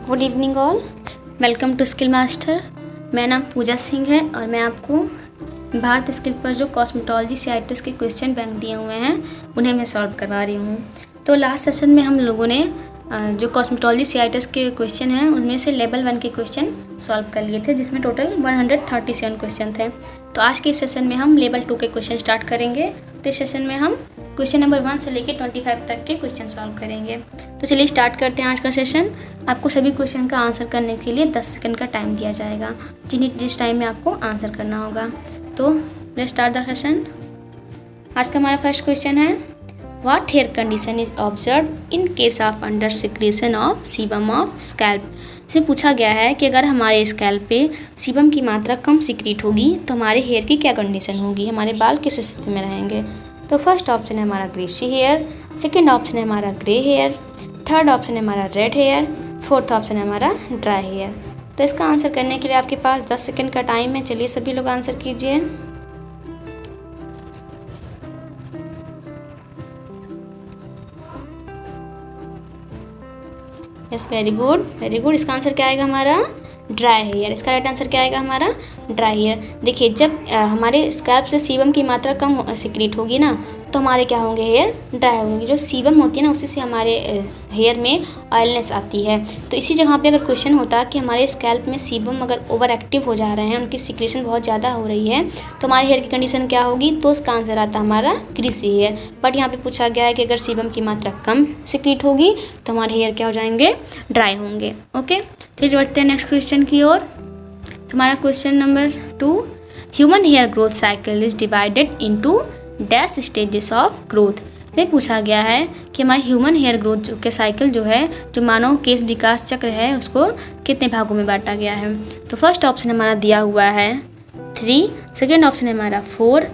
Good evening all, welcome to Skill Master. मेरा नाम पूजा सिंह है और मैं आपको भारत स्किल पर जो कॉस्मेटोलॉजी CITES के क्वेश्चन बैंक दिए हुए हैं उन्हें मैं सॉल्व करवा रही हूँ। तो लास्ट सेशन में हम लोगों ने जो कॉस्मेटोलॉजी CITES के क्वेश्चन हैं उनमें से लेवल 1 के क्वेश्चन सॉल्व कर लिए थे, जिसमें टोटल 137 क्वेश्चन थे। तो आज के इस सेशन में हम लेवल 2 के क्वेश्चन स्टार्ट करेंगे। तो इस सेशन में हम क्वेश्चन नंबर 1 से लेकर 25 तक के क्वेश्चन सॉल्व करेंगे। तो चलिए स्टार्ट करते हैं आज का सेशन। आपको सभी क्वेश्चन का आंसर करने के लिए 10 सेकंड का टाइम दिया जाएगा, जिस टाइम में आपको आंसर करना होगा। तो लेट्स स्टार्ट द सेशन। आज का हमारा फर्स्ट क्वेश्चन है, what hair condition is observe in case of under secretion of sebum of scalp. से पूछा गया है कि अगर हमारे स्कैल्प पे सीबम की मात्रा कम सिक्रीट होगी तो हमारे हेयर की क्या कंडीशन होगी, हमारे बाल किस स्थिति में रहेंगे। तो फर्स्ट ऑप्शन है हमारा ग्रेसी हेयर, सेकेंड ऑप्शन है हमारा ग्रे हेयर, थर्ड ऑप्शन है हमारा रेड हेयर, फोर्थ ऑप्शन है हमारा ड्राई हेयर। तो इसका आंसर करने के लिए आपके पास 10 सेकंड का टाइम है। चलिए सभी लोग आंसर कीजिए। Yes, very good very good. इसका आंसर क्या आएगा हमारा ड्राई हेयर। इसका राइट आंसर क्या आएगा हमारा ड्राई हेयर। देखिए, जब हमारे स्कैल्प से सीबम की मात्रा कम सिक्रीट होगी ना तो हमारे क्या होंगे, हेयर ड्राई होंगे। जो सीबम होती है ना उसी से हमारे हेयर में ऑयलनेस आती है। तो इसी जगह पे अगर क्वेश्चन होता कि हमारे स्कैल्प में सीबम अगर ओवर एक्टिव हो जा रहे हैं, उनकी सिक्रेशन बहुत ज़्यादा हो रही है, तो हमारे हेयर की कंडीशन क्या होगी, तो उसका आंसर आता हमारा ग्रीसी हेयर। बट यहाँ पे पूछा गया है कि अगर सीबम की मात्रा कम सिक्रीट होगी तो हमारे हेयर क्या हो जाएंगे, ड्राई होंगे। ओके, फिर बढ़ते हैं नेक्स्ट क्वेश्चन की ओर। हमारा question number 2, human hair growth cycle is divided into dash stages of growth. से पूछा गया है कि हमारे ह्यूमन हेयर ग्रोथ के साइकिल जो है, जो मानव केश विकास चक्र है, उसको कितने भागों में बांटा गया है। तो फर्स्ट ऑप्शन हमारा दिया हुआ है 3, सेकेंड ऑप्शन है हमारा 4,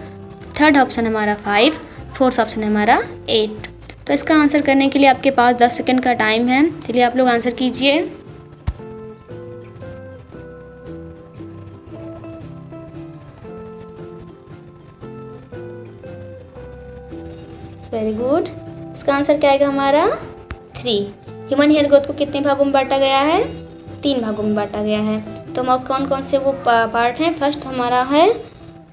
थर्ड ऑप्शन है हमारा 5, फोर्थ ऑप्शन है हमारा 8। तो इसका आंसर करने के लिए आपके पास 10 सेकेंड का टाइम है। चलिए आप लोग आंसर कीजिए। Very good. इसका आंसर क्या आएगा हमारा 3। ह्यूमन हेयर ग्रोथ को कितने भागों में बांटा गया है, 3 भागों में बांटा गया है। तो हम कौन कौन से वो पार्ट हैं, फर्स्ट हमारा है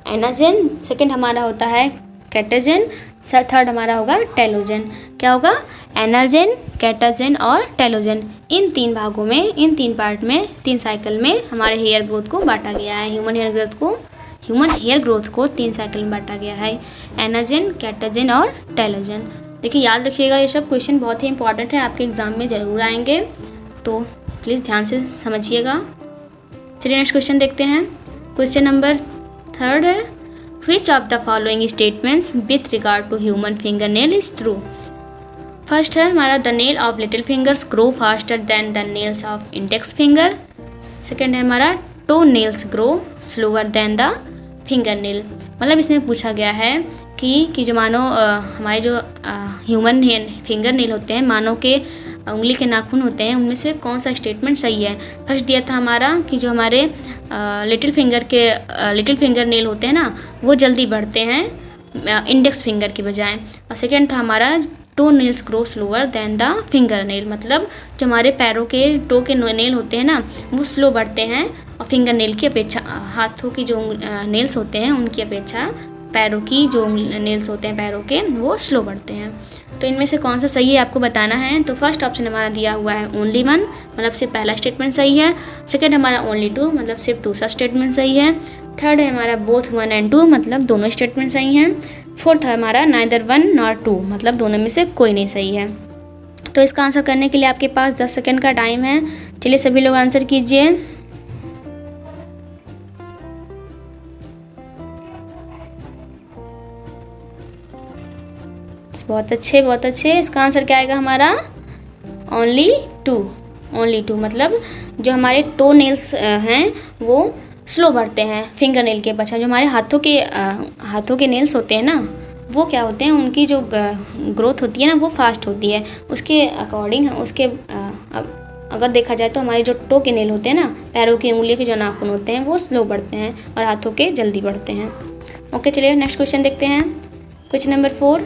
एनाजेन, सेकंड हमारा होता है कैटाजेन, थर्ड हमारा होगा टेलोजेन। क्या होगा, एनाजेन, कैटाजेन और टेलोजेन। इन 3 भागों में, इन 3 पार्ट में, 3 साइकिल में हमारे हेयर ग्रोथ को बांटा गया है। ह्यूमन हेयर ग्रोथ को 3 साइकिल में बांटा गया है, एनाजेन, कैटाजेन और टेलोजेन। देखिए याद रखिएगा, ये सब क्वेश्चन बहुत ही इंपॉर्टेंट है, आपके एग्जाम में ज़रूर आएंगे, तो प्लीज़ ध्यान से समझिएगा। चलिए नेक्स्ट क्वेश्चन देखते हैं। क्वेश्चन नंबर 3 है, which of the following statements with regard to human finger nail is true. First है हमारा, the nail of little fingers grow faster than the nails of index finger. Second है हमारा, toe nails grow slower than the finger nail. मतलब इसमें पूछा गया है कि जो मानो हमारे जो ह्यूमन फिंगर नेल होते हैं, मानव के उंगली के नाखून होते हैं, उनमें से कौन सा स्टेटमेंट सही है। फर्स्ट दिया था हमारा कि जो हमारे लिटिल फिंगर नेल होते हैं ना, वो जल्दी बढ़ते हैं इंडेक्स फिंगर के बजाय। और सेकेंड था हमारा, toe nails grow slower than the finger nail. मतलब जो हमारे पैरों के टो के नेल होते हैं ना, वो स्लो बढ़ते हैं और फिंगर नेल की अपेक्षा, हाथों की जो नेल्स होते हैं उनकी अपेक्षा पैरों की जो नेल्स होते हैं पैरों के, वो स्लो बढ़ते हैं। तो इनमें से कौन सा सही है आपको बताना है। तो फर्स्ट ऑप्शन हमारा दिया हुआ है ओनली 1, मतलब सिर्फ पहला स्टेटमेंट सही है। सेकेंड हमारा ओनली 2, मतलब सिर्फ दूसरा स्टेटमेंट सही है। थर्ड है हमारा बोथ 1 and 2, मतलब दोनों स्टेटमेंट सही हैं। फोर्थ है हमारा नाइदर 1 nor 2, मतलब दोनों में से कोई नहीं सही है। तो इसका आंसर करने के लिए आपके पास 10 सेकेंड का टाइम है। चलिए सभी लोग आंसर कीजिए। बहुत अच्छे बहुत अच्छे। इसका आंसर क्या आएगा हमारा ओनली 2, मतलब जो हमारे टो नेल्स हैं वो स्लो बढ़ते हैं फिंगर नेल के बजाय। जो हमारे हाथों के नेल्स होते हैं ना, वो क्या होते हैं, उनकी जो ग्रोथ होती है ना, वो फास्ट होती है। उसके अकॉर्डिंग अगर देखा जाए तो हमारे जो टो के नेल होते हैं ना, पैरों की उंगलियों के जो नाखून होते हैं, वो स्लो बढ़ते हैं और हाथों के जल्दी बढ़ते हैं। ओके, चलिए नेक्स्ट क्वेश्चन देखते हैं। Question number 4,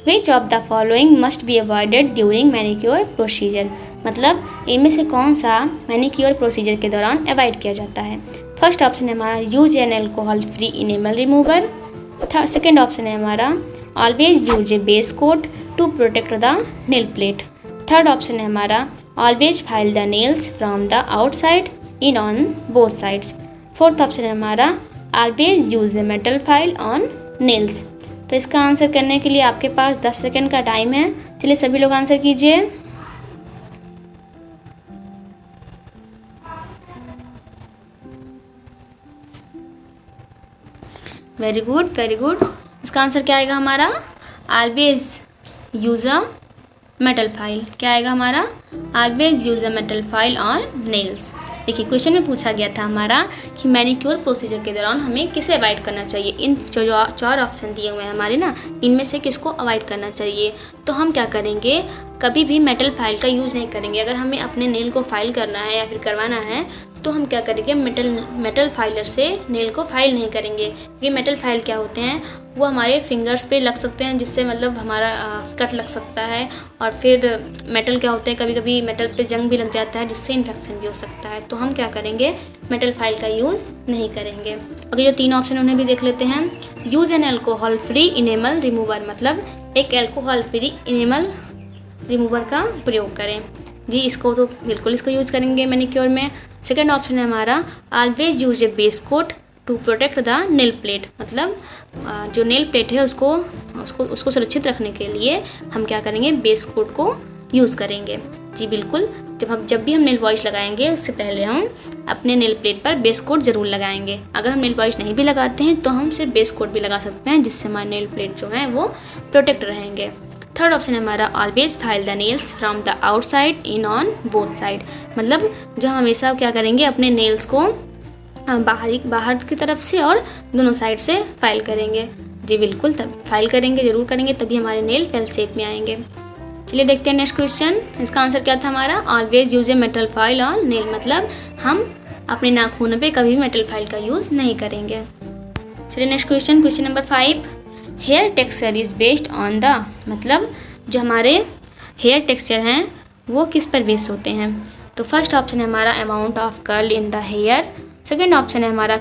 Which of the following must be avoided during manicure procedure? मतलब इनमें से कौन सा मैनिक्योर प्रोसीजर के दौरान अवॉइड किया जाता है। फर्स्ट ऑप्शन है हमारा use an alcohol free enamel remover. Second option है हमारा always use a base coat to protect the nail plate. Third option है हमारा always file the nails from the outside in on both sides. Fourth option है हमारा always use a metal file on nails. तो इसका answer करने के लिए आपके पास 10 सेकेंड का टाइम है। चलिए सभी लोग आंसर कीजिए। Very good very good. इसका आंसर क्या आएगा हमारा? Always use a metal file. क्या आएगा हमारा? Always use a metal file on nails. देखिए क्वेश्चन में पूछा गया था हमारा कि मैनिक्योर प्रोसीजर के दौरान हमें किसे अवॉइड करना चाहिए। इन जो 4 ऑप्शन दिए हुए हैं हमारे ना, इनमें से किसको अवॉइड करना चाहिए। तो हम क्या करेंगे, कभी भी मेटल फाइल का यूज़ नहीं करेंगे। अगर हमें अपने नेल को फाइल करना है या फिर करवाना है तो हम क्या करेंगे, मेटल फाइलर से नेल को फाइल नहीं करेंगे। क्योंकि मेटल फाइल क्या होते हैं, वो हमारे फिंगर्स पे लग सकते हैं, जिससे मतलब हमारा कट लग सकता है। और फिर मेटल क्या होते हैं, कभी कभी मेटल पे जंग भी लग जाता है, जिससे इन्फेक्शन भी हो सकता है। तो हम क्या करेंगे, मेटल फाइल का यूज़ नहीं करेंगे। अगर जो 3 ऑप्शन उन्हें भी देख लेते हैं। Use an alcohol free enamel remover, मतलब एक अल्कोहल फ्री इनेमल रिमूवर का प्रयोग करें जी। इसको तो बिल्कुल इसको यूज़ करेंगे मैनिक्योर में। सेकेंड ऑप्शन है हमारा always use a base coat to protect the nail plate, मतलब जो नेल प्लेट है उसको सुरक्षित रखने के लिए हम क्या करेंगे, बेस कोट को यूज़ करेंगे जी। बिल्कुल, जब भी हम नेल पॉलिश लगाएंगे उससे पहले हम अपने नेल प्लेट पर बेस कोट ज़रूर लगाएंगे। अगर हम नेल पॉलिश नहीं भी लगाते हैं तो हम सिर्फ बेस कोट भी लगा सकते हैं, जिससे हमारे नेल प्लेट जो हैं वो प्रोटेक्ट रहेंगे। थर्ड ऑप्शन है हमारा always file the nails from the outside in on both side, मतलब जो हम हमेशा क्या करेंगे, अपने नेल्स को बाहर की तरफ से और दोनों साइड से फाइल करेंगे जी। बिल्कुल, तब फाइल करेंगे, ज़रूर करेंगे, तभी हमारे नेल वेल शेप में आएंगे। चलिए देखते हैं नेक्स्ट क्वेश्चन। इसका आंसर क्या था हमारा? Always use a metal file on nail, मतलब हम अपने नाखूनों पे कभी भी मेटल फाइल का यूज़ नहीं करेंगे। चलिए next question, question number 5। Hair texture is based on the, मतलब जो हमारे हेयर टेक्सचर हैं वो किस पर बेस होते हैं। तो फर्स्ट ऑप्शन है हमारा amount of curl in the hair. Second option है हमारा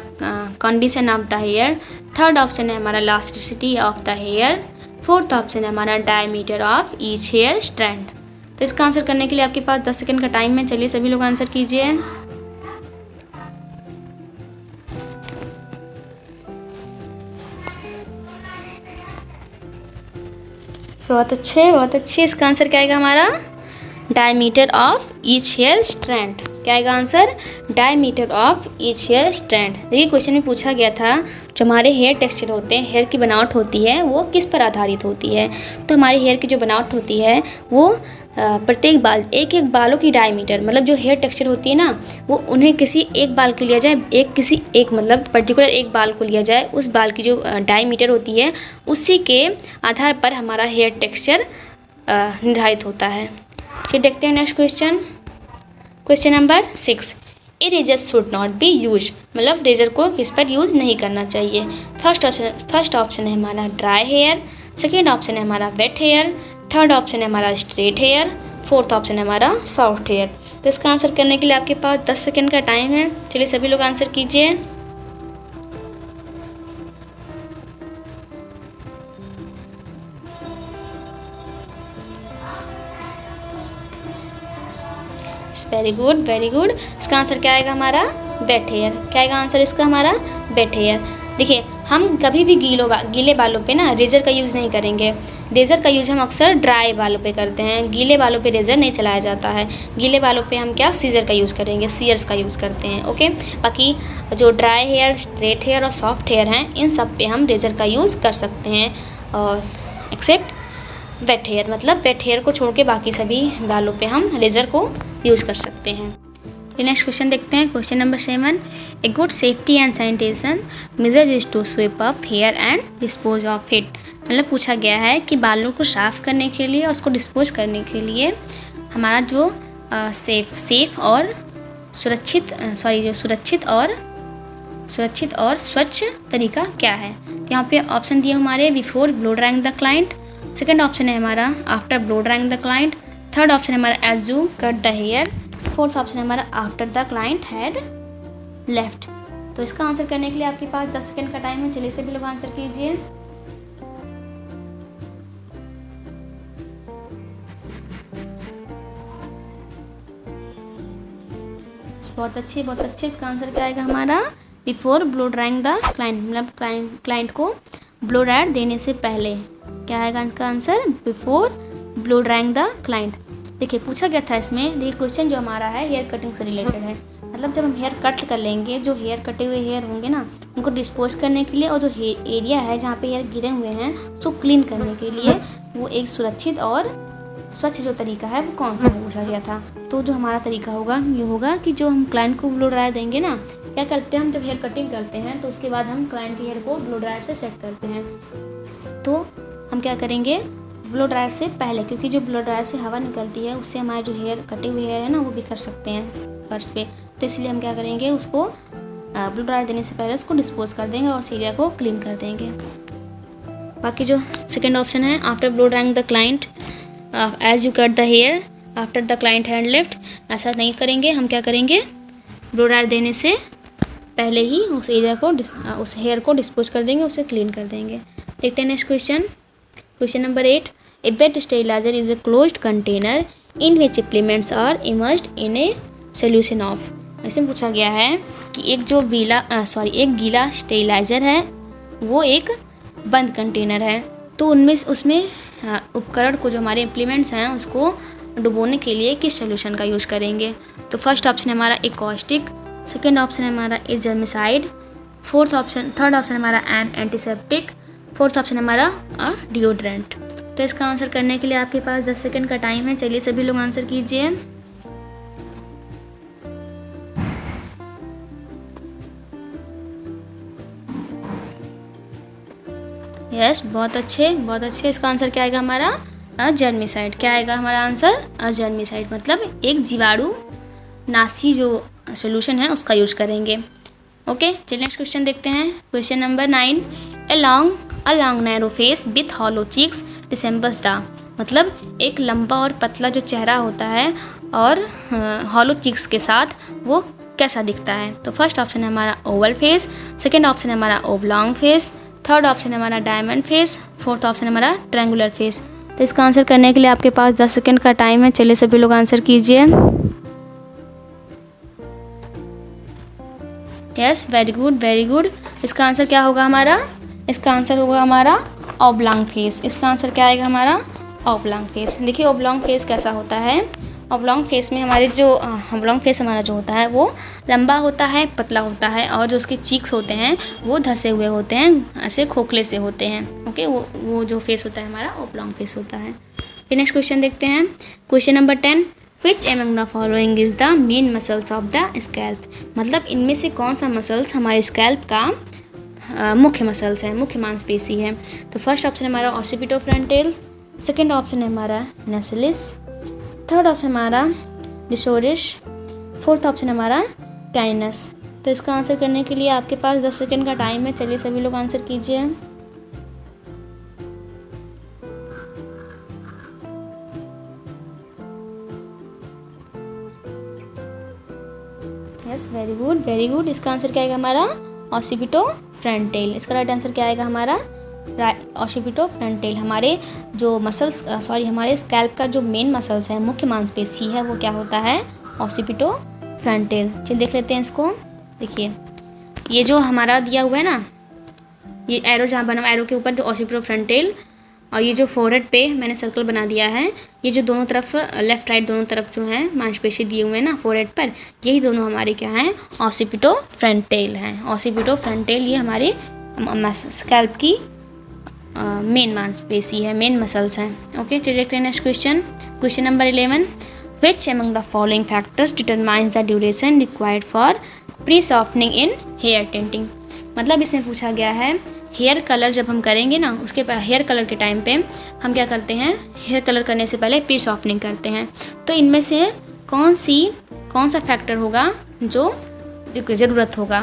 condition of the hair. Third option है हमारा elasticity of the hair. Fourth option है हमारा diameter of each hair strand. तो इसका आंसर करने के लिए आपके पास 10 सेकेंड का टाइम है। चलिए सभी लोग आंसर कीजिए। बहुत अच्छे बहुत अच्छे। इसका आंसर क्या आएगा हमारा? Diameter of each hair strand. क्या आएगा answer? Diameter of each hair strand. देखिए क्वेश्चन में पूछा गया था जो हमारे हेयर टेक्सचर होते हैं, हेयर की बनावट होती है, वो किस पर आधारित होती है। तो हमारे हेयर की जो बनावट होती है वो प्रत्येक बाल, एक एक बालों की डायमीटर, मतलब जो हेयर टेक्सचर होती है ना, वो उन्हें किसी एक बाल को लिया जाए, मतलब पर्टिकुलर एक बाल को लिया जाए, उस बाल की जो डायमीटर होती है उसी के आधार पर हमारा हेयर टेक्सचर निर्धारित होता है। फिर देखते हैं next question, question number 6। Eraser should not be use, मतलब रेजर को किस पर यूज़ नहीं करना चाहिए। फर्स्ट ऑप्शन है हमारा ड्राई हेयर। सेकेंड ऑप्शन है हमारा वेट हेयर। थर्ड ऑप्शन है हमारा स्ट्रेट हेयर। फोर्थ ऑप्शन है हमारा सॉफ्ट हेयर। तो इसका आंसर करने के लिए आपके पास 10 सेकेंड का टाइम है। चलिए सभी लोग आंसर कीजिए। Very good very good. इसका आंसर क्या आएगा हमारा? Wet hair. क्या आएगा आंसर इसका हमारा? Wet hair. देखिए हम कभी भी गीले बालों पे ना रेज़र का यूज़ नहीं करेंगे। रेज़र का यूज़ हम अक्सर ड्राई बालों पे करते हैं, गीले बालों पे रेज़र नहीं चलाया जाता है। गीले बालों पे हम क्या, सीजर का यूज़ करेंगे, सीयर्स का यूज़ करते हैं। ओके, बाकी जो ड्राई हेयर, स्ट्रेट हेयर और सॉफ्ट हेयर हैं, इन सब पे हम रेज़र का यूज़ कर सकते हैं, और एक्सेप्ट वेट हेयर, मतलब वेट हेयर को छोड़ के बाकी सभी बालों पे हम रेज़र को यूज़ कर सकते हैं। नेक्स्ट क्वेश्चन देखते हैं, question number 7। A good safety and sanitation measure is to sweep up hair and dispose of it, मतलब पूछा गया है कि बालों को साफ़ करने के लिए और उसको डिस्पोज करने के लिए हमारा जो सेफ और सुरक्षित और स्वच्छ तरीका क्या है। तो यहाँ पे ऑप्शन दिए हमारे before blow drying the client. Second option है हमारा after blow drying the client. Third option है हमारा as you cut the hair. Fourth option है हमारा after the client had left. तो इसका आंसर करने के लिए आपके पास 10 सेकंड का टाइम है। चलिए सभी लोग आंसर कीजिए। बहुत अच्छे। इसका आंसर क्या आएगा हमारा? Before blow drying the client, मतलब क्लाइंट को ब्लो ड्रायर देने से पहले। क्या आएगा इसका answer? Before blow drying the client. देखिए पूछा गया था इसमें, देखिए क्वेश्चन जो हमारा है हेयर कटिंग से रिलेटेड है। मतलब जब हम हेयर कट कर लेंगे, जो हेयर कटे हुए हेयर होंगे ना, उनको डिस्पोज करने के लिए, और जो एरिया है जहाँ पे हेयर गिरे हुए हैं उसको क्लीन करने के लिए, वो एक सुरक्षित और स्वच्छ जो तरीका है वो कौन सा है पूछा गया था। तो जो हमारा तरीका होगा ये होगा कि जो हम क्लाइंट को ब्लो ड्रायर देंगे ना, क्या करते हैं हम जब हेयर कटिंग करते हैं तो उसके बाद हम क्लाइंट के हेयर को ब्लो ड्रायर से सेट करते हैं। तो हम क्या करेंगे, ब्लो ड्रायर से पहले, क्योंकि जो ब्लो ड्रायर से हवा निकलती है उससे हमारे जो हेयर कटे हुए हेयर है ना वो बिखर सकते हैं फर्श पे। तो इसलिए हम क्या करेंगे, उसको ब्लो ड्रायर देने से पहले उसको डिस्पोज कर देंगे और उस एरिया को क्लीन कर देंगे। बाकी जो सेकेंड ऑप्शन है after blow drying the client as you cut the hair after the client had left, ऐसा नहीं करेंगे। हम क्या करेंगे, ब्लो ड्रायर देने से पहले ही उस एरिया को उस हेयर को डिस्पोज कर देंगे, उसे क्लीन कर देंगे। देखते हैं next question. Question number 8, a wet steriliser is a closed container in which implements are immersed in a solution of. ऐसे पूछा गया है कि एक गीला स्टेरिलाइजर है, वो एक बंद कंटेनर है। तो उसमें उपकरण को, जो हमारे इम्प्लीमेंट्स हैं, उसको डुबोने के लिए किस सोल्यूशन का यूज़ करेंगे। तो फर्स्ट ऑप्शन है हमारा एक कॉस्टिक, सेकेंड ऑप्शन है हमारा ए जर्मिसाइड, थर्ड ऑप्शन है हमारा एन एंटीसेप्टिक, फोर्थ ऑप्शन है हमारा डिओड्रेंट। तो इसका आंसर करने के लिए आपके पास 10 सेकंड का टाइम है। चलिए सभी लोग आंसर कीजिए। यस, बहुत अच्छे। इसका आंसर क्या आएगा हमारा? जर्मिसाइड। क्या आएगा हमारा आंसर? जर्मिसाइड, मतलब एक जीवाणु नाशी जो सोल्यूशन है उसका यूज करेंगे। ओके, चलिए नेक्स्ट क्वेश्चन देखते हैं। Question number 9, a long narrow face with hollow cheeks resembles the, मतलब एक लंबा और पतला जो चेहरा होता है और हॉलो चीक्स के साथ वो कैसा दिखता है। तो फर्स्ट ऑप्शन है हमारा ओवल फेस, सेकेंड ऑप्शन है हमारा ओब्लॉन्ग फेस, थर्ड ऑप्शन है हमारा डायमंड फेस, फोर्थ ऑप्शन है हमारा ट्रायंगुलर फेस। तो इसका आंसर करने के लिए आपके पास 10 सेकंड का टाइम है। चलिए सभी लोग आंसर कीजिए। Yes, very good. इसका आंसर क्या होगा हमारा? इसका आंसर होगा हमारा ऑब्लॉन्ग फेस। इसका आंसर क्या आएगा हमारा? Oblong face. देखिए ऑब्लॉन्ग फेस कैसा होता है। ऑब्लॉन्ग फेस में हमारे जो ऑब्लॉन्ग फेस हमारा जो होता है वो लंबा होता है, पतला होता है, और जो उसके चीक्स होते हैं वो धसे हुए होते हैं, ऐसे खोखले से होते हैं। ओके, वो जो फेस होता है हमारा ऑब्लॉन्ग फेस होता है। फिर नेक्स्ट क्वेश्चन देखते हैं। Question number 10, which among the following is the main muscles of the scalp, मतलब इनमें से कौन सा मसल्स हमारे स्कैल्प का मुख्य मसल्स है, मुख्य मांसपेशी है। तो फर्स्ट ऑप्शन है हमारा ऑसिपिटोफ्रंटल, सेकेंड ऑप्शन है हमारा नेसलिस, थर्ड ऑप्शन हमारा डिसोरिस, फोर्थ ऑप्शन हमारा कैनिनस। तो इसका आंसर करने के लिए आपके पास 10 सेकंड का टाइम है। चलिए सभी लोग आंसर कीजिए। Yes, very good. इसका आंसर क्या आएगा हमारा? ऑसिपिटोफ्रंटल। इसका राइट आंसर क्या आएगा हमारा? ऑसिपिटोफ्रंटल। हमारे जो हमारे स्कैल्प का जो मेन मसल्स है, मुख्य मांसपेशी है, वो क्या होता है? ऑसिपिटोफ्रंटल। चलिए देख लेते हैं इसको। देखिए ये जो हमारा दिया हुआ है ना, ये एरो जहाँ बना, एरो के ऊपर जो ऑसिपिटोफ्रंटल, और ये जो फोरहेड पे मैंने सर्कल बना दिया है, ये जो दोनों तरफ लेफ्ट राइट दोनों तरफ जो है मांसपेशी दिए हुए हैं ना फोरहेड पर, यही दोनों हमारे क्या हैं? ऑसिपिटोफ्रंटल हैं। ऑसिपिटोफ्रंटल ये हमारे स्कैल्प की मेन मांसपेशी है, मेन मसल्स हैं। ओके, चलिए देखते हैं next question. Question number 11, which among the following factors determines the duration required for pre softening in hair tinting, मतलब इसमें पूछा गया है हेयर कलर जब हम करेंगे ना, उसके हेयर कलर के टाइम पे हम क्या करते हैं? हेयर कलर करने से पहले प्री सॉफ्टनिंग करते हैं। तो इनमें से कौन सा फैक्टर होगा जो ज़रूरत होगा?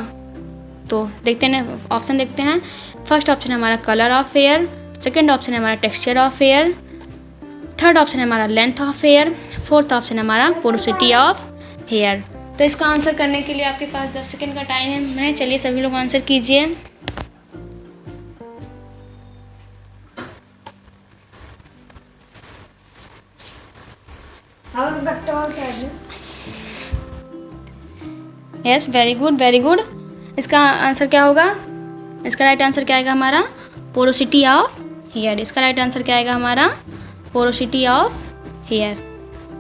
तो देखते हैं, ऑप्शन देखते हैं। फर्स्ट ऑप्शन है हमारा colour of hair, second option है हमारा texture of hair, third option है हमारा length of hair, fourth option है हमारा पोरोसिटी ऑफ हेयर। तो इसका आंसर करने के लिए आपके पास 10 सेकेंड का टाइम है। चलिए सभी लोग आंसर कीजिए। Yes, very good very good. इसका आंसर क्या होगा? इसका राइट आंसर क्या आएगा हमारा? Porosity of hair. इसका राइट आंसर क्या आएगा हमारा? Porosity of hair.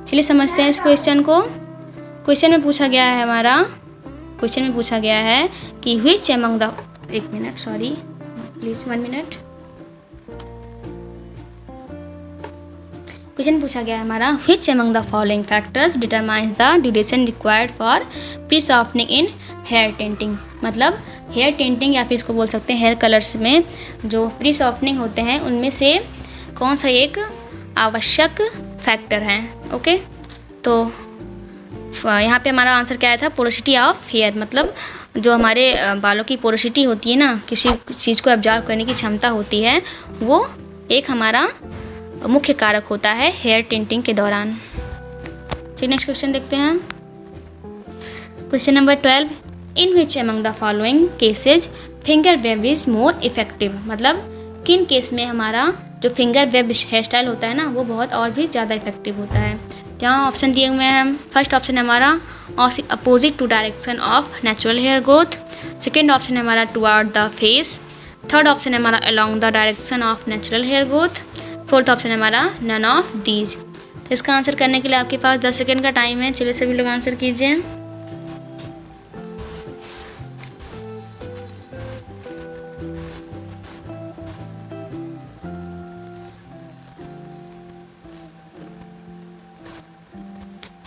चलिए समझते हैं इस क्वेश्चन को। क्वेश्चन में पूछा गया है हमारा, क्वेश्चन में पूछा गया है कि व्हिच एमंग द, एक minute sorry please 1 minute. Question पूछा गया है हमारा which among the following factors determines the duration required for pre softening in hair tinting. मतलब हेयर टिंटिंग या फिर इसको बोल सकते हैं हेयर कलर्स में जो प्री सॉफ्टनिंग होते हैं उनमें से कौन सा एक आवश्यक फैक्टर है। ओके, तो यहाँ पे हमारा आंसर क्या आया था? Porosity of hair. मतलब जो हमारे बालों की पोरोसिटी होती है ना, किसी चीज़ को एब्जॉर्ब करने की क्षमता होती है, वो एक हमारा मुख्य कारक होता है हेयर टिंटिंग के दौरान। चलिए नेक्स्ट क्वेश्चन देखते हैं। Question number 12, in which among the following cases finger web is more effective. मतलब किन केस में हमारा जो फिंगर वेब हेयर स्टाइल होता है ना वो बहुत और भी ज़्यादा इफेक्टिव होता है। यहाँ ऑप्शन दिए हुए हैं। फर्स्ट ऑप्शन है हमारा opposite to direction of natural hair growth. Second option है हमारा toward the face. Third option है हमारा along the direction of natural hair growth. Fourth option है हमारा नन ऑफ दीज। इसका आंसर करने के लिए आपके पास 10 सेकेंड का टाइम है। चलिए सभी लोग आंसर कीजिए।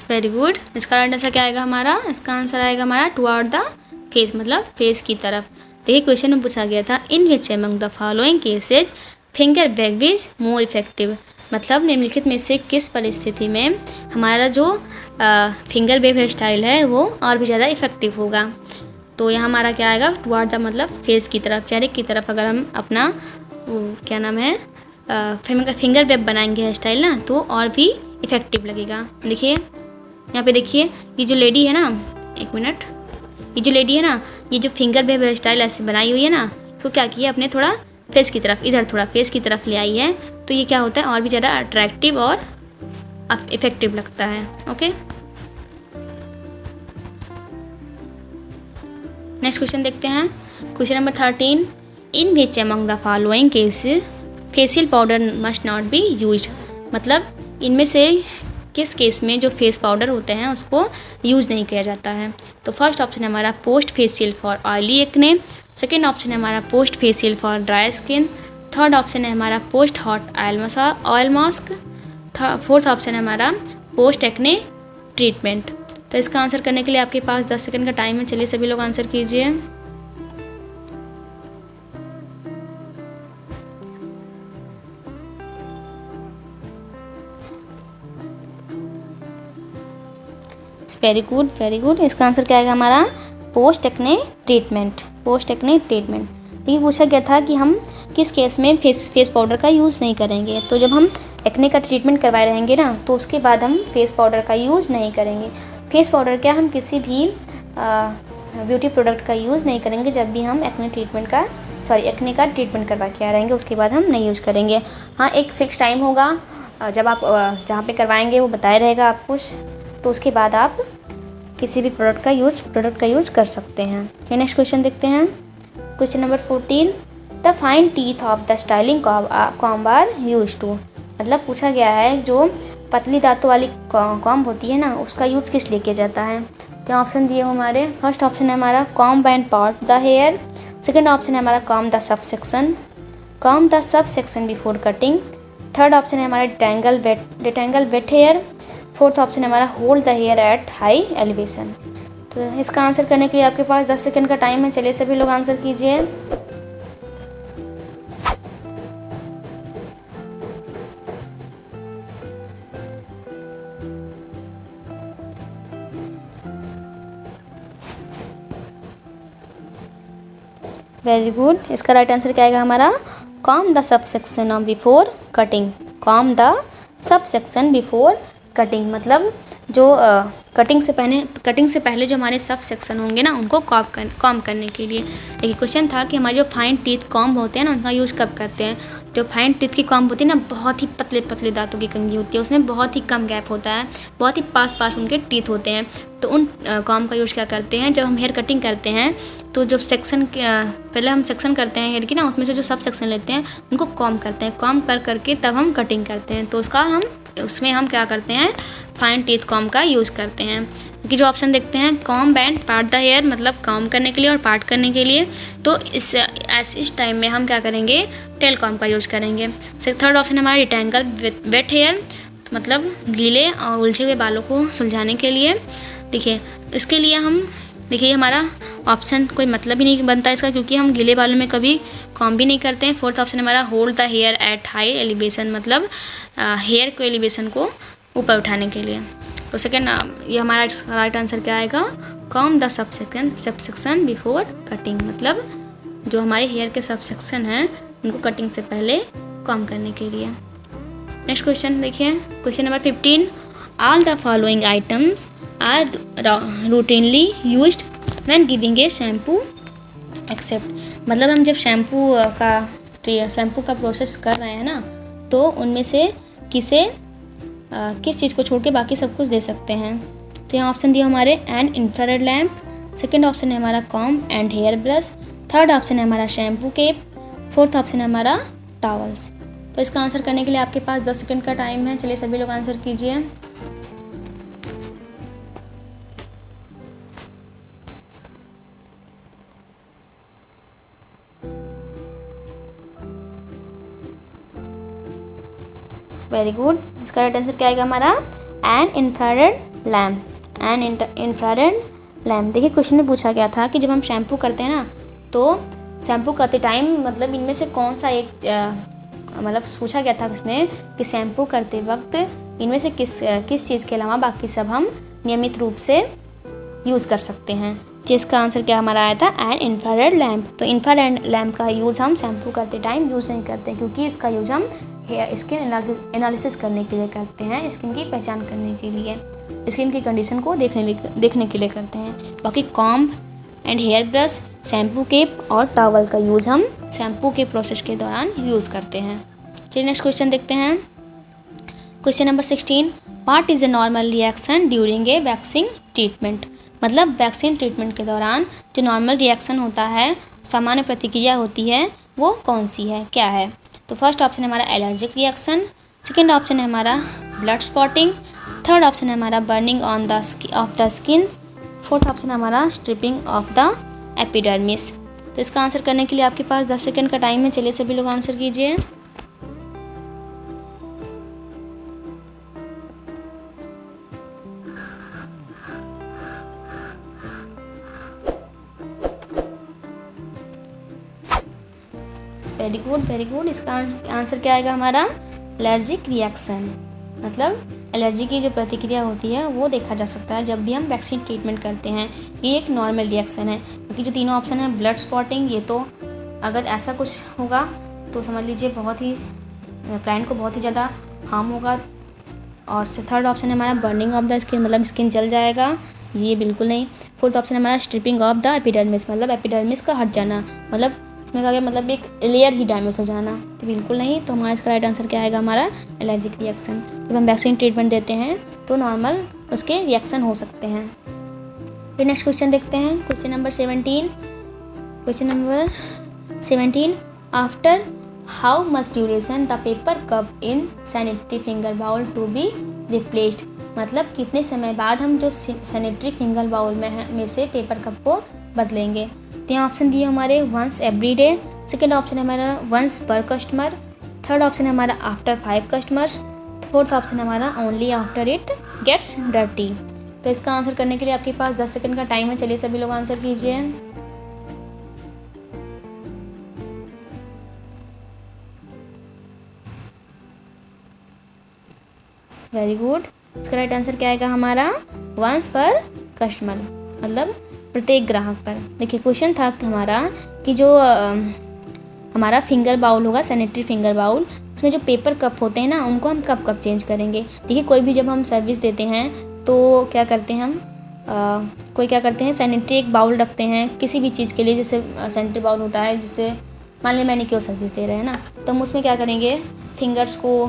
Very good. इसका राइट आंसर क्या आएगा हमारा? इसका आंसर आएगा हमारा टुवर्ड द फेस, मतलब फेस की तरफ। देखिए क्वेश्चन में पूछा गया था in which among the following cases finger web is more effective. मतलब निम्नलिखित में से किस परिस्थिति में हमारा जो फिंगर वेब हेयर स्टाइल है वो और भी ज़्यादा इफेक्टिव होगा। तो यहाँ हमारा क्या आएगा? टुवर्ड द मतलब फेस की तरफ, चेहरे की तरफ अगर हम अपना क्या नाम है फिंगर वेब बनाएंगे हेयर स्टाइल ना तो और भी इफेक्टिव लगेगा। देखिए यहाँ पे देखिए ये जो लेडी है ना, एक मिनट, ये जो लेडी है ना, ये जो फिंगर वेब हेयर स्टाइल ऐसे बनाई हुई है ना, तो क्या किया अपने थोड़ा फेस की तरफ, इधर थोड़ा फेस की तरफ ले आई है, तो ये क्या होता है और भी ज़्यादा अट्रैक्टिव और इफेक्टिव लगता है। ओके, नेक्स्ट क्वेश्चन देखते हैं। Question number 13, in which among the following case facial powder must not be used. मतलब इनमें से किस केस में जो फेस पाउडर होते हैं उसको यूज़ नहीं किया जाता है। तो फर्स्ट ऑप्शन है हमारा post facial for oily acne. Second option है हमारा post facial for dry skin. Third option है हमारा post hot oil mask. Fourth option है हमारा पोस्ट एक्ने ट्रीटमेंट। तो इसका आंसर करने के लिए आपके पास 10 सेकेंड का टाइम है। चलिए सभी लोग आंसर कीजिए। Very good very good. इसका आंसर क्या आएगा हमारा? Post acne treatment. Post acne treatment. तो ये पूछा गया था कि हम किस केस में फेस पाउडर का यूज़ नहीं करेंगे। तो जब हम एक्ने का ट्रीटमेंट करवाए रहेंगे ना तो उसके बाद हम फेस पाउडर का यूज़ नहीं करेंगे। फेस पाउडर क्या, हम किसी भी ब्यूटी प्रोडक्ट का यूज़ नहीं करेंगे जब भी हम एक्ने का ट्रीटमेंट करवा के आ रहेंगे, उसके बाद हम नहीं यूज़ करेंगे। हाँ, एक फ़िक्स टाइम होगा जब आप जहाँ पे करवाएंगे वो बताया रहेगा आपको, तो उसके बाद आप किसी भी प्रोडक्ट का यूज़ कर सकते हैं। फिर नेक्स्ट क्वेश्चन देखते हैं। Question number 14, the fine teeth of the styling comb are use to. मतलब पूछा गया है जो पतली दांतों वाली कॉम्ब होती है ना उसका यूज़ किस लिए किया जाता है। तो ऑप्शन दिए हमारे। फर्स्ट ऑप्शन है हमारा comb and part the hair. Second option है हमारा comb the sub section before cutting. Third option है हमारा detangle wet hair. Fourth option है हमारा hold the hair at high elevation. तो इसका आंसर करने के लिए आपके पास 10 सेकंड का टाइम है। चलिए सभी लोग आंसर कीजिए। Very good. इसका राइट आंसर क्या आएगा हमारा? Com the sub section of before cutting. Com the sub section before cutting, मतलब जो कटिंग से पहले जो हमारे सब सेक्शन होंगे ना उनको कॉम करने के लिए। देखिए क्वेश्चन था कि हमारे जो फाइन टीथ कॉम्ब होते हैं ना उनका यूज़ कब करते हैं। जो फाइन टीथ की कॉम्ब होती है ना, बहुत ही पतले पतले दांतों की कंघी होती है, उसमें बहुत ही कम गैप होता है, बहुत ही पास उनके टीथ होते हैं। तो उन कॉम्ब का यूज़ क्या करते हैं, जब हम हेयर कटिंग करते हैं तो जब सेक्शन पहले हम सेक्शन करते हैं हेयर की ना, उसमें से जो सब सेक्शन लेते हैं उनको कॉम करते हैं, कॉम करके तब हम कटिंग करते हैं। तो उसमें हम क्या करते हैं, फाइन टीथ कॉम का यूज़ करते हैं। क्योंकि जो ऑप्शन देखते हैं comb and part the hair, मतलब कॉम करने के लिए और पार्ट करने के लिए, तो इस टाइम में हम क्या करेंगे, टेल कॉम का यूज़ करेंगे। थर्ड ऑप्शन हमारा रिटेंगल वेट हेयर, मतलब गीले और उलझे हुए बालों को सुलझाने के लिए। देखिए इसके लिए हम देखिए हमारा ऑप्शन कोई मतलब ही नहीं बनता इसका, क्योंकि हम गीले बालों में कभी कॉम भी नहीं करते हैं। फोर्थ ऑप्शन हमारा hold the hair at high elevation, मतलब हेयर को एलिवेशन को ऊपर उठाने के लिए। तो सेकेंड ये हमारा राइट आंसर क्या आएगा, com the sub section before cutting, मतलब जो हमारे हेयर के सब सेक्शन हैं उनको कटिंग से पहले कॉम करने के लिए। नेक्स्ट क्वेश्चन देखिए, question number 15, all the following items are routinely used when giving a shampoo except, मतलब हम जब शैम्पू का प्रोसेस कर रहे हैं ना, तो उनमें से किस चीज़ को छोड़ के बाकी सब कुछ दे सकते हैं। तो यहाँ ऑप्शन दिया हमारे an infrared lamp, second option है हमारा comb and hair brush, third option है हमारा शैम्पू केप, फोर्थ ऑप्शन है हमारा टॉवल्स। तो इसका आंसर करने के लिए आपके पास 10 सेकंड का टाइम है। चलिए सभी लोग आंसर कीजिए। Very good. इसका राइट आंसर क्या आएगा हमारा, an infrared lamp. Infrared lamp. देखिए क्वेश्चन में पूछा गया था कि जब हम शैम्पू करते हैं ना, तो शैम्पू करते टाइम मतलब इनमें से कौन सा एक मतलब पूछा गया था उसमें कि शैम्पू करते वक्त इनमें से किस चीज़ के अलावा बाकी सब हम नियमित रूप से यूज़ कर सकते हैं। तो इसका आंसर क्या हमारा आया था, एन इंफ्रारेड लैम्प। तो इंफ्रारेड लैम्प का यूज़ हम शैम्पू करते टाइम यूज़ नहीं करते, क्योंकि इसका यूज़ हम हेयर स्किन एनालिसिस करने के लिए करते हैं, स्किन की पहचान करने के लिए, स्किन की कंडीशन को देखने के लिए करते हैं। बाकी comb and hair brush, shampoo cape और टॉवल का यूज़ हम शैम्पू के प्रोसेस के दौरान यूज़ करते हैं। चलिए नेक्स्ट क्वेश्चन देखते हैं। Question number 16, what is a normal reaction during a waxing treatment, मतलब वैक्सीन ट्रीटमेंट के दौरान जो नॉर्मल रिएक्शन होता है, सामान्य प्रतिक्रिया होती है, वो कौन सी है, क्या है। तो फर्स्ट ऑप्शन है हमारा एलर्जिक रिएक्शन, सेकेंड ऑप्शन है हमारा ब्लड स्पॉटिंग, थर्ड ऑप्शन है हमारा burning of the skin, fourth option है हमारा स्ट्रिपिंग ऑफ द एपिडर्मिस। तो इसका आंसर करने के लिए आपके पास 10 सेकंड का टाइम है। चलिए सभी लोग आंसर कीजिए। Very good very good. इसका आंसर क्या आएगा हमारा, एलर्जिक रिएक्शन, मतलब एलर्जी की जो प्रतिक्रिया होती है वो देखा जा सकता है जब भी हम वैक्सीन ट्रीटमेंट करते हैं। ये एक नॉर्मल रिएक्शन है, क्योंकि जो तीनों ऑप्शन है ब्लड स्पॉटिंग, ये तो अगर ऐसा कुछ होगा तो समझ लीजिए बहुत ही क्लाइंट को बहुत ही ज़्यादा हार्म होगा। और थर्ड ऑप्शन है हमारा बर्निंग ऑफ द स्किन, मतलब स्किन जल जाएगा, ये बिल्कुल नहीं। फोर्थ ऑप्शन है हमारा स्ट्रिपिंग ऑफ द एपिडर्मिस, मतलब एपिडर्मिस का हट जाना, मतलब इसमें कहा गया मतलब एक लेयर ही डैमेज हो जाना, तो बिल्कुल नहीं। तो हमारा इसका राइट आंसर क्या आएगा हमारा, एलर्जिक रिएक्शन। जब हम वैक्सीन ट्रीटमेंट देते हैं तो नॉर्मल उसके रिएक्शन हो सकते हैं। फिर नेक्स्ट क्वेश्चन देखते हैं, question number 17, after how much duration the paper cup in sanitary finger bowl to be replaced, मतलब कितने समय बाद हम जो सैनिटरी फिंगर बाउल में से पेपर कप को बदलेंगे। तो यहाँ ऑप्शन दिए हमारे once every day, second option है हमारा वंस पर कस्टमर, थर्ड ऑप्शन है हमारा आफ्टर 5 कस्टमर्स, फोर्थ ऑप्शन है हमारा only after it gets dirty. तो इसका आंसर करने के लिए आपके पास 10 सेकंड का टाइम है। चलिए सभी लोग आंसर कीजिए। Very good. इसका राइट आंसर क्या आएगा हमारा, वंस पर कस्टमर, मतलब प्रत्येक ग्राहक पर। देखिए क्वेश्चन था हमारा कि जो हमारा फिंगर बाउल होगा, सैनिटरी फिंगर बाउल, इसमें जो पेपर कप होते हैं ना, उनको हम कब कब चेंज करेंगे। देखिए कोई भी जब हम सर्विस देते हैं तो क्या करते हैं हम, कोई क्या करते हैं सैनिटरी एक बाउल रखते हैं किसी भी चीज़ के लिए, जैसे सैनिटरी बाउल होता है, जिससे मान लें मैनिक्योर सर्विस दे रहे हैं ना, तो हम उसमें क्या करेंगे, फिंगर्स को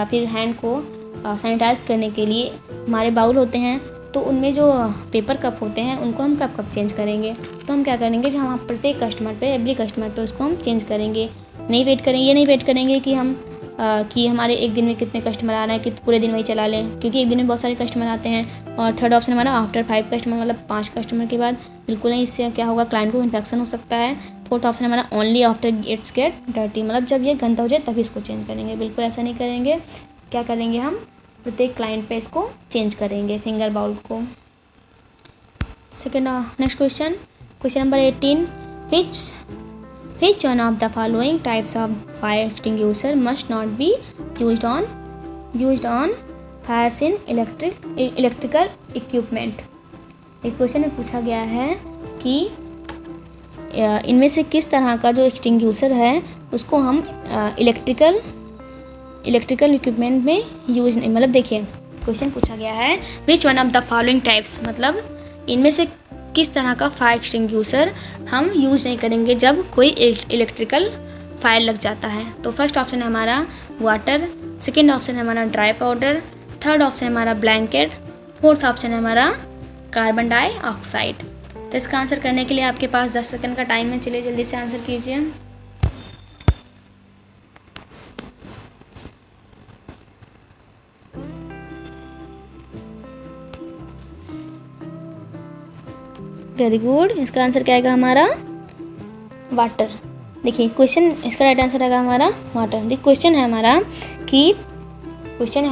फिर हैंड को सैनिटाइज़ करने के लिए हमारे बाउल होते हैं, तो उनमें जो पेपर कप होते हैं उनको हम कब चेंज करेंगे। तो हम क्या करेंगे, जब हम प्रत्येक कस्टमर पे, एवरी कस्टमर पे उसको हम चेंज करेंगे, नहीं वेट करेंगे, ये नहीं वेट करेंगे कि हम कि हमारे एक दिन में कितने कस्टमर आ रहे हैं कि पूरे दिन वही चला लें, क्योंकि एक दिन में बहुत सारे कस्टमर आते हैं। और थर्ड ऑप्शन हमारा आफ्टर 5 कस्टमर, मतलब 5 कस्टमर के बाद बिल्कुल नहीं, इससे क्या होगा, क्लाइंट को इन्फेक्शन हो सकता है। फोर्थ ऑप्शन हमारा only after it's get dirty, मतलब जब ये गंदा हो जाए तभी इसको चेंज करेंगे, बिल्कुल ऐसा नहीं करेंगे। क्या करेंगे, हम प्रत्येक क्लाइंट पे इसको चेंज करेंगे फिंगर बाउल को। Second next question number 18, which one of the following types of fire extinguisher must not be used on fires in electrical equipment। एक क्वेश्चन में पूछा गया है कि इनमें से किस तरह का जो एक्सटिंग्यूशर है उसको हम इलेक्ट्रिकल इक्विपमेंट में यूज नहीं, मतलब देखिए क्वेश्चन पूछा गया है विच one of the following types, मतलब इनमें से किस तरह का फायर एक्सटिंग्यूशर हम यूज़ नहीं करेंगे जब कोई इलेक्ट्रिकल फायर लग जाता है। तो फर्स्ट ऑप्शन है हमारा वाटर, सेकेंड ऑप्शन है हमारा ड्राई पाउडर, थर्ड ऑप्शन है हमारा ब्लैंकेट, फोर्थ ऑप्शन है हमारा कार्बन डाइऑक्साइड। तो इसका आंसर करने के लिए आपके पास 10 सेकंड का टाइम है, चलिए जल्दी से आंसर कीजिए। वेरी गुड, इसका आंसर क्या आएगा हमारा वाटर। देखिए क्वेश्चन, इसका राइट आंसर आएगा हमारा वाटर। देखिए क्वेश्चन है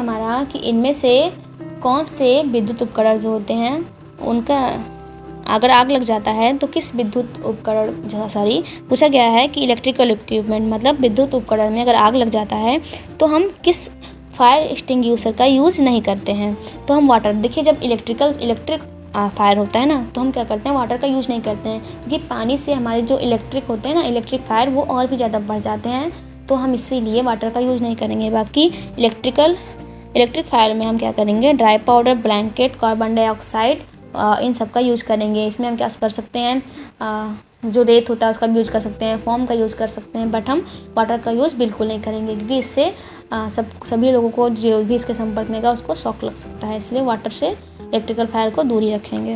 हमारा कि इनमें से कौन से विद्युत उपकरण जो होते हैं उनका अगर आग लग जाता है तो किस विद्युत उपकरण, पूछा गया है कि इलेक्ट्रिकल इक्विपमेंट मतलब विद्युत उपकरण में अगर आग लग जाता है तो हम किस फायर एक्सटिंग्यूशर का यूज़ नहीं करते हैं। तो हम वाटर, देखिए जब इलेक्ट्रिक फायर होता है ना, तो हम क्या करते हैं, वाटर का यूज़ नहीं करते हैं, क्योंकि पानी से हमारे जो इलेक्ट्रिक होते हैं ना, इलेक्ट्रिक फायर वो और भी ज़्यादा बढ़ जाते हैं, तो हम इसीलिए वाटर का यूज़ नहीं करेंगे। बाकी इलेक्ट्रिक फायर में हम क्या करेंगे, dry powder, blanket, carbon dioxide, इन सब का यूज़ करेंगे। इसमें हम क्या कर सकते हैं, जो रेत होता है उसका भी यूज़ कर सकते हैं, फोम का यूज़ कर सकते हैं, बट हम वाटर का यूज़ बिल्कुल नहीं करेंगे, क्योंकि इससे सभी लोगों को जो भी इसके संपर्क में आएगा उसको शॉक लग सकता है, इसलिए वाटर से इलेक्ट्रिकल फायर को दूर ही रखेंगे।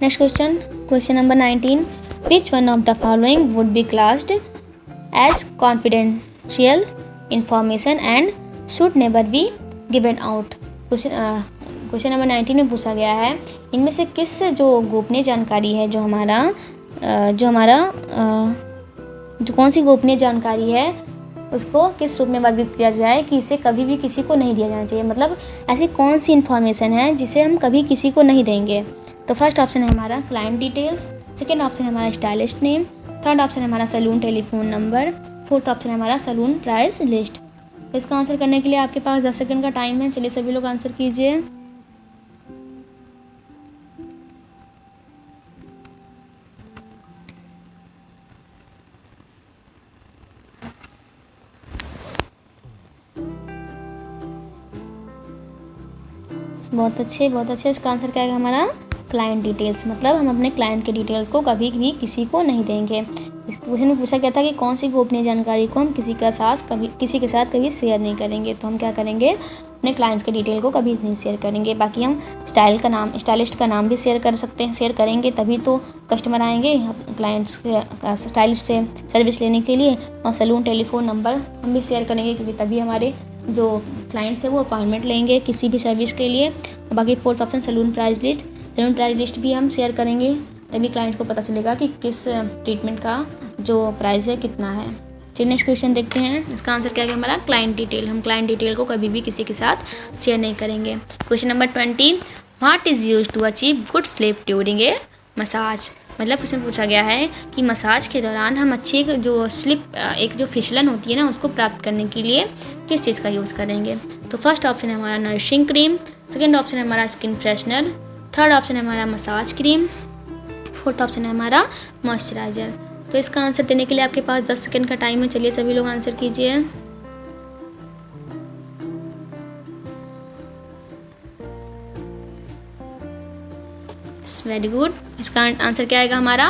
Next question number 19, which one of the following would be classed as confidential information and should never be given out. Question number 19 में पूछा गया है इनमें से किस जो गोपनीय जानकारी है, जो कौन सी गोपनीय जानकारी है उसको किस रूप में वर्गीकृत किया जाए कि इसे कभी भी किसी को नहीं दिया जाना चाहिए, मतलब ऐसी कौन सी इन्फॉर्मेशन है जिसे हम कभी किसी को नहीं देंगे। तो फर्स्ट ऑप्शन है हमारा क्लाइंट डिटेल्स, सेकेंड ऑप्शन है हमारा स्टाइलिस्ट नेम, थर्ड ऑप्शन है हमारा salon telephone number, fourth option है हमारा सैलून प्राइस लिस्ट। इसका आंसर करने के लिए आपके पास 10 सेकंड का टाइम है, चलिए सभी लोग आंसर कीजिए। बहुत अच्छे। इसका आंसर क्या है हमारा क्लाइंट डिटेल्स, मतलब हम अपने क्लाइंट के डिटेल्स को कभी भी किसी को नहीं देंगे। इस क्वेश्चन में पूछा गया था कि कौन सी गोपनीय जानकारी को हम किसी के साथ कभी शेयर नहीं करेंगे। तो हम क्या करेंगे, अपने क्लाइंट्स के डिटेल को कभी नहीं शेयर करेंगे। बाकी हम स्टाइलिस्ट का नाम भी शेयर करेंगे, तभी तो कस्टमर आएंगे क्लाइंट्स स्टाइलिस्ट से सर्विस लेने के लिए। और सैलून टेलीफोन नंबर हम भी शेयर करेंगे, क्योंकि तभी हमारे जो क्लाइंट्स है वो अपॉइंटमेंट लेंगे किसी भी सर्विस के लिए। बाकी fourth option salon price list भी हम शेयर करेंगे, तभी क्लाइंट को पता चलेगा कि किस ट्रीटमेंट का जो प्राइस है कितना है। चलिए नेक्स्ट क्वेश्चन देखते हैं। इसका आंसर क्या है हमारा क्लाइंट डिटेल। हम क्लाइंट डिटेल को कभी भी किसी के साथ शेयर नहीं करेंगे। Question number 20, what is use to achieve good sleep during a massage. मतलब उसमें पूछा गया है कि मसाज के दौरान हम अच्छी जो एक जो फिसलन होती है ना उसको प्राप्त करने के लिए किस चीज़ का यूज़ करेंगे। तो फर्स्ट ऑप्शन है हमारा नरिशिंग क्रीम, सेकेंड ऑप्शन है हमारा स्किन फ्रेशनर, थर्ड ऑप्शन है हमारा मसाज क्रीम, फोर्थ ऑप्शन है हमारा मॉइस्चराइज़र। तो इसका आंसर देने के लिए आपके पास 10 सेकंड का टाइम है, चलिए सभी लोग आंसर कीजिए। Very good. इसका आंसर क्या आएगा हमारा?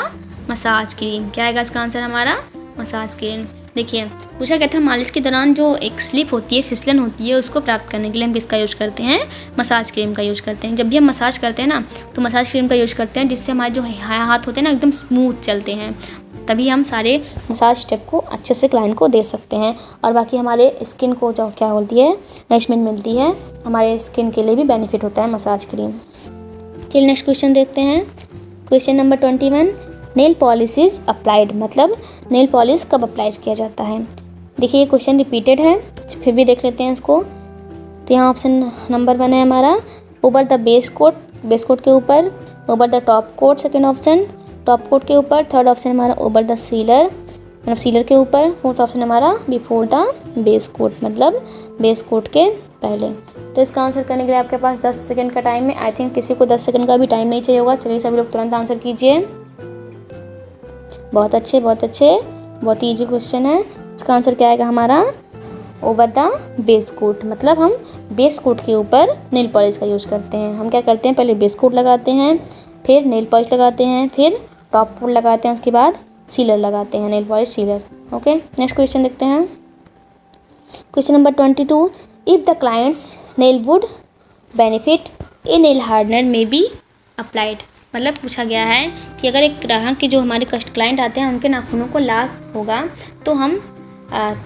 Massage cream. क्या आएगा इसका आंसर हमारा? Massage cream. देखिए पूछा गया था मालिश के दौरान जो एक स्लिप होती है, फिसलन होती है, उसको प्राप्त करने के लिए हम किसका यूज करते हैं? मसाज क्रीम का यूज करते हैं। जब भी हम मसाज करते हैं ना तो मसाज क्रीम का यूज करते हैं, जिससे हमारे जो हाथ होते हैं ना एकदम स्मूथ चलते हैं, तभी हम सारे मसाज स्टेप को अच्छे से क्लाइंट को दे सकते हैं। और बाकी हमारे स्किन को जो क्या होती है, नरिशमेंट मिलती है, हमारे स्किन के लिए भी बेनिफिट होता है मसाज क्रीम। चलिए नेक्स्ट क्वेश्चन देखते हैं। Question number 21, nail polish is applied, मतलब नेल पॉलिश कब अप्लाई किया जाता है? देखिए ये क्वेश्चन रिपीटेड है, फिर भी देख लेते हैं इसको। तो यहाँ ऑप्शन नंबर 1 है हमारा over the base coat, base coat के ऊपर, over the top coat second option, top coat के ऊपर, थर्ड ऑप्शन हमारा ओवर द सीलर, मतलब सीलर के ऊपर, फोर्थ ऑप्शन हमारा बिफोर द बेस कोट, मतलब बेस कोट के पहले। तो इसका आंसर करने के लिए आपके पास 10 सेकंड का टाइम है। आई थिंक किसी को 10 सेकंड का भी टाइम नहीं चाहिए होगा। चलिए सभी लोग तुरंत आंसर कीजिए। बहुत अच्छे, बहुत अच्छे, बहुत ही ईजी क्वेश्चन है। इसका आंसर क्या आएगा हमारा? ओवर द बेस कोट, मतलब हम बेस कोट के ऊपर नेल पॉलिश का यूज़ करते हैं। हम क्या करते हैं, पहले बेस कोट लगाते हैं, फिर नेल पॉलिश लगाते हैं, फिर टॉप कोट लगाते हैं, उसके बाद सीलर लगाते हैं, nail polish sealer. Okay next question देखते हैं। Question number 22, if the clients nail would benefit A nail hardener में बी अप्लाइड, मतलब पूछा गया है कि अगर एक ग्राहक के जो हमारे क्लाइंट आते हैं उनके नाखूनों को लाभ होगा तो हम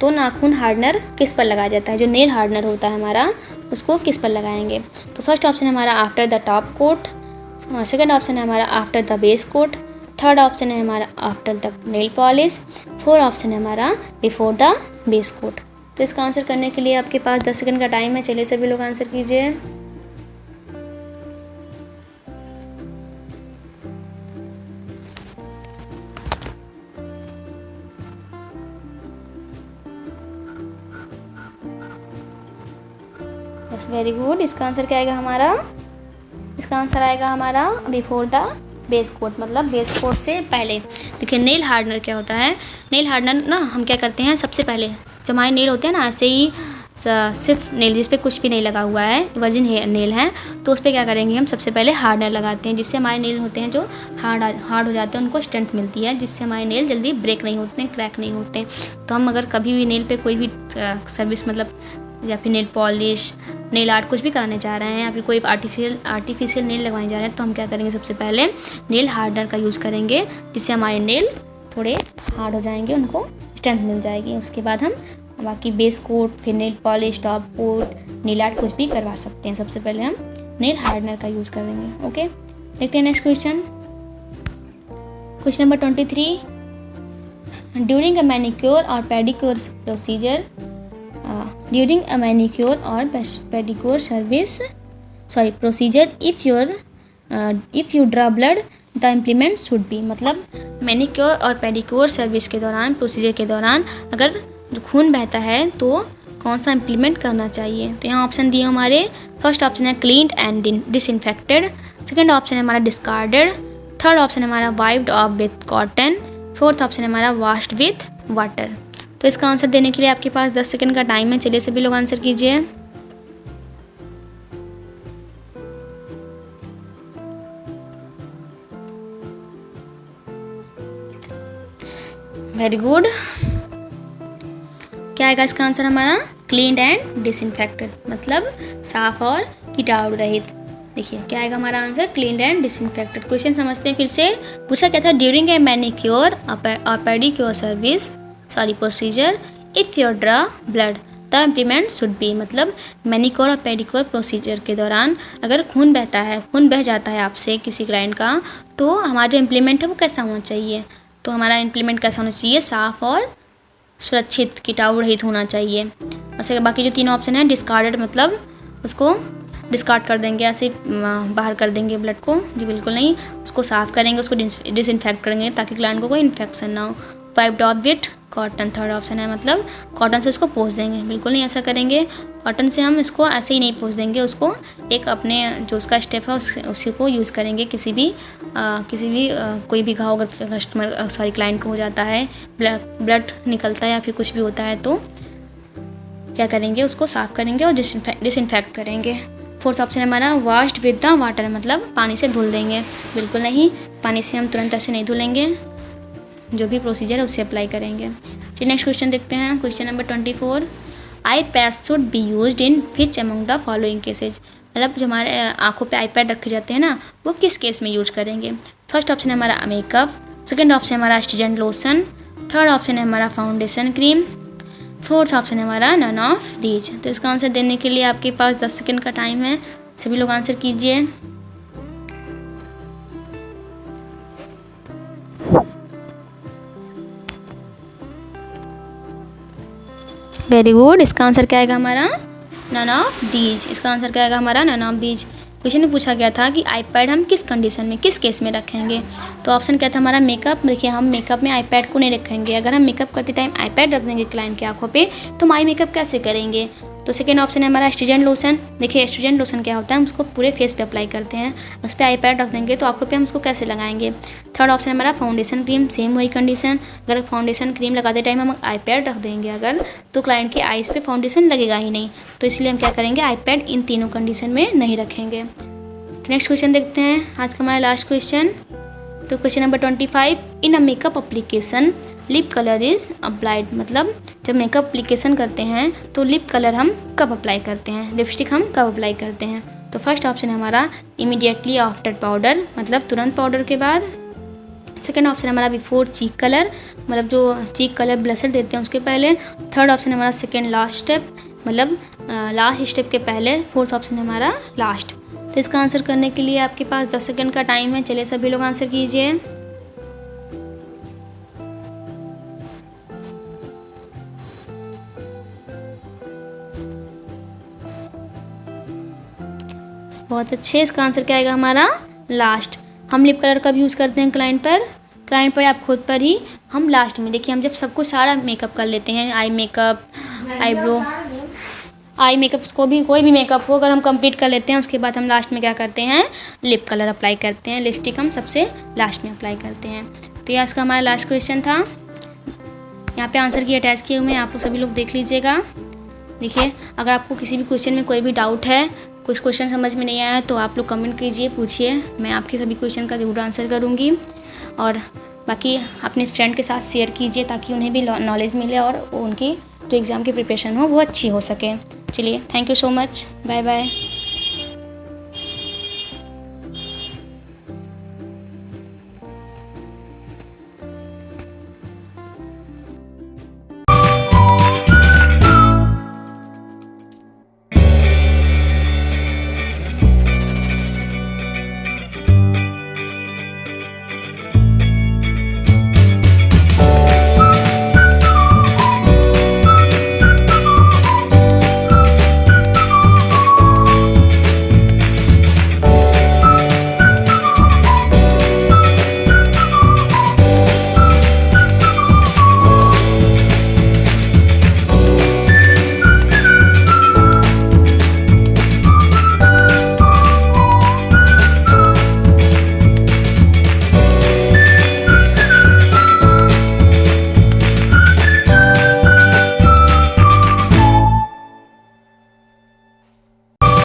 तो नाखून हार्डनर किस पर लगाया जाता है, जो नेल हार्डनर होता है हमारा उसको किस पर लगाएंगे? तो फर्स्ट ऑप्शन है हमारा after the top coat, second option है हमारा after the base coat, third option है हमारा after the nail polish, fourth option है हमारा बिफोर द बेस कोट। तो इसका आंसर करने के लिए आपके पास 10 सेकंड का टाइम है। चलिए सभी लोग आंसर कीजिए। बस वेरी गुड। इसका आंसर क्या आएगा हमारा? इसका आंसर आएगा हमारा बिफोर द बेस कोट, मतलब बेस कोट से पहले। देखिए नेल हार्डनर क्या होता है? नेल हार्डनर ना हम क्या करते हैं, सबसे पहले जब हमारे नेल होते हैं ना ऐसे ही सिर्फ नेल जिस पे कुछ भी नहीं लगा हुआ है, वर्जिन नेल है, तो उस पर क्या करेंगे, हम सबसे पहले हार्डनर लगाते हैं, जिससे हमारे नेल होते हैं जो हार्ड हो जाते हैं उनको स्ट्रेंथ मिलती है, जिससे हमारे नेल जल्दी ब्रेक नहीं होते हैं, क्रैक नहीं होते। तो हम अगर कभी भी नेल पे कोई भी सर्विस मतलब या फिर नेल पॉलिश, नेल आर्ट कुछ भी कराने चाह रहे हैं या फिर कोई आर्टिफिशियल नेल लगवाने जा रहे हैं, तो हम क्या करेंगे, सबसे पहले नेल हार्डनर का यूज़ करेंगे, जिससे हमारे नेल थोड़े हार्ड हो जाएंगे, उनको स्ट्रेंथ मिल जाएगी। उसके बाद हम बाकी बेस कोट, फिर nail polish, top coat, nail art कुछ भी करवा सकते हैं। सबसे पहले हम नेल हार्डनर का यूज़ करेंगे। ओके देखते हैं next question. Question number 23, during a manicure और pedicure procedure, during a manicure or pedicure procedure, if you draw blood the implement should be, मतलब मैनिक्योर और पेडिक्योर सर्विस के दौरान, प्रोसीजर के दौरान अगर खून बहता है तो कौन सा इम्प्लीमेंट करना चाहिए? तो यहाँ ऑप्शन दिए हमारे, फर्स्ट ऑप्शन है cleaned and disinfected, second option है हमारा डिस्कार्डेड, थर्ड ऑप्शन है हमारा wiped off with cotton, fourth option है हमारा वॉश्ड विथ वाटर। तो इसका आंसर देने के लिए आपके पास 10 सेकंड का टाइम है। चलिए सभी लोग आंसर कीजिए। Very good. क्या आएगा इसका आंसर हमारा? क्लीन्ड एंड डिसइंफेक्टेड, मतलब साफ और कीटाणु रहित। देखिए क्या आएगा हमारा answer? Cleaned and disinfected. Question समझते हैं फिर से। पूछा क्या था, ड्यूरिंग ए मैनिक्योर और pedicure procedure, if you draw blood the implement should be, मतलब मैनिक्योर और पेडिक्योर प्रोसीजर के दौरान अगर खून बहता है, खून बह जाता है आपसे किसी क्लाइंट का, तो हमारा जो इम्प्लीमेंट है वो कैसा होना चाहिए? तो हमारा इम्प्लीमेंट कैसा होना चाहिए? साफ़ और सुरक्षित, कीटाणु रहित होना चाहिए। वैसे बाकी जो तीन ऑप्शन है, डिस्कार्डेड मतलब उसको डिस्कार्ड कर देंगे, ऐसे बाहर कर देंगे ब्लड को, जी बिल्कुल नहीं, उसको साफ़ करेंगे, उसको डिसइंफेक्ट करेंगे ताकि क्लाइंट को कोई इन्फेक्शन ना हो। Wiped off with cotton third option है, मतलब कॉटन से उसको पोंछ देंगे, बिल्कुल नहीं ऐसा करेंगे। कॉटन से हम इसको ऐसे ही नहीं पोंछ देंगे, उसको एक अपने जो उसका स्टेप है उसी को यूज़ करेंगे। किसी भी कोई भी घाव अगर क्लाइंट को हो जाता है, ब्लड निकलता है या फिर कुछ भी होता है, तो क्या करेंगे, उसको साफ़ करेंगे और डिसइंफेक्ट करेंगे। फोर्थ ऑप्शन है हमारा वॉश्ड विद द वाटर, मतलब पानी से धुल देंगे। बिल्कुल नहीं, पानी से हम तुरंत ऐसे नहीं धुलेंगे, जो भी प्रोसीजर है उसे अप्लाई करेंगे। चलिए नेक्स्ट क्वेश्चन देखते हैं। Question number 24, iPad should be used in which among the following cases, मतलब जो हमारे आँखों पे iPad रखे जाते हैं ना, वो किस केस में यूज करेंगे। फर्स्ट ऑप्शन है हमारा मेकअप, सेकंड ऑप्शन है हमारा स्टीजेंट लोशन, थर्ड ऑप्शन है हमारा फाउंडेशन क्रीम, फोर्थ ऑप्शन है हमारा नन ऑफ दीज। तो इसका आंसर देने के लिए आपके पास 10 सेकंड का टाइम है, सभी लोग आंसर कीजिए। वेरी गुड, इसका आंसर क्या आएगा हमारा नन ऑफ दीज। इसका आंसर क्या आएगा हमारा नन ऑफ दीज। क्वेश्चन में पूछा गया था कि iPad हम किस कंडीशन में, किस केस में रखेंगे। तो ऑप्शन क्या था हमारा मेकअप। देखिए हम मेकअप में iPad को नहीं रखेंगे, अगर हम मेकअप करते टाइम iPad रख देंगे क्लाइंट की आंखों पे तो हम आई मेकअप कैसे करेंगे। तो सेकेंड ऑप्शन है हमारा स्टीजेंट लोशन। देखिए स्टीजेंट लोशन क्या होता है, हम उसको पूरे फेस पे अप्लाई करते हैं, उस पर iPad रख देंगे तो आंखों पे हम उसको कैसे लगाएंगे। थर्ड ऑप्शन है हमारा फाउंडेशन क्रीम, सेम वही कंडीशन, अगर फाउंडेशन क्रीम लगाते टाइम हम iPad रख देंगे अगर, तो क्लाइंट के आइज़ पे फाउंडेशन लगेगा ही नहीं, तो इसलिए हम क्या करेंगे iPad इन तीनों कंडीशन में नहीं रखेंगे। नेक्स्ट क्वेश्चन देखते हैं, आज का हमारा लास्ट क्वेश्चन। तो question number 25, in a makeup application lip colour is applied, मतलब जब मेकअप एप्लीकेशन करते हैं तो लिप कलर हम कब अप्लाई करते हैं, लिपस्टिक हम कब अप्लाई करते हैं। तो फर्स्ट ऑप्शन है हमारा इमीडिएटली आफ्टर पाउडर, मतलब तुरंत पाउडर के बाद। सेकेंड ऑप्शन है हमारा बिफोर चीक कलर, मतलब जो चीक कलर ब्लशर देते हैं उसके पहले। थर्ड ऑप्शन है हमारा सेकेंड लास्ट स्टेप, मतलब लास्ट स्टेप के पहले। फोर्थ ऑप्शन है हमारा लास्ट। तो इसका आंसर करने के लिए आपके पास 10 सेकंड का टाइम है, चलिए सभी लोग आंसर कीजिए। बहुत अच्छे, इसका आंसर क्या आएगा हमारा लास्ट। हम लिप कलर कब यूज़ करते हैं क्लाइंट पर आप खुद पर ही, हम लास्ट में। देखिए हम जब सबको सारा मेकअप कर लेते हैं, eye makeup, eyebrow, eye makeup को भी, कोई भी मेकअप हो अगर हम कंप्लीट कर लेते हैं, उसके बाद हम लास्ट में क्या करते हैं, लिप कलर अप्लाई करते हैं, लिपस्टिक हम सबसे लास्ट में अप्लाई करते हैं। तो ये इसका हमारा लास्ट क्वेश्चन था। यहाँ पे आंसर की अटैच किए हुए हैं, आप लोग सभी लोग देख लीजिएगा। देखिए अगर आपको किसी भी क्वेश्चन में कोई भी डाउट है, कुछ क्वेश्चन समझ में नहीं आया है, तो आप लोग कमेंट कीजिए, पूछिए, मैं आपके सभी क्वेश्चन का ज़रूर आंसर करूँगी। और बाकी अपने फ्रेंड के साथ शेयर कीजिए ताकि उन्हें भी नॉलेज मिले और उनकी जो एग्ज़ाम की प्रिपरेशन हो वो अच्छी हो सके। चलिए thank you so much, bye bye.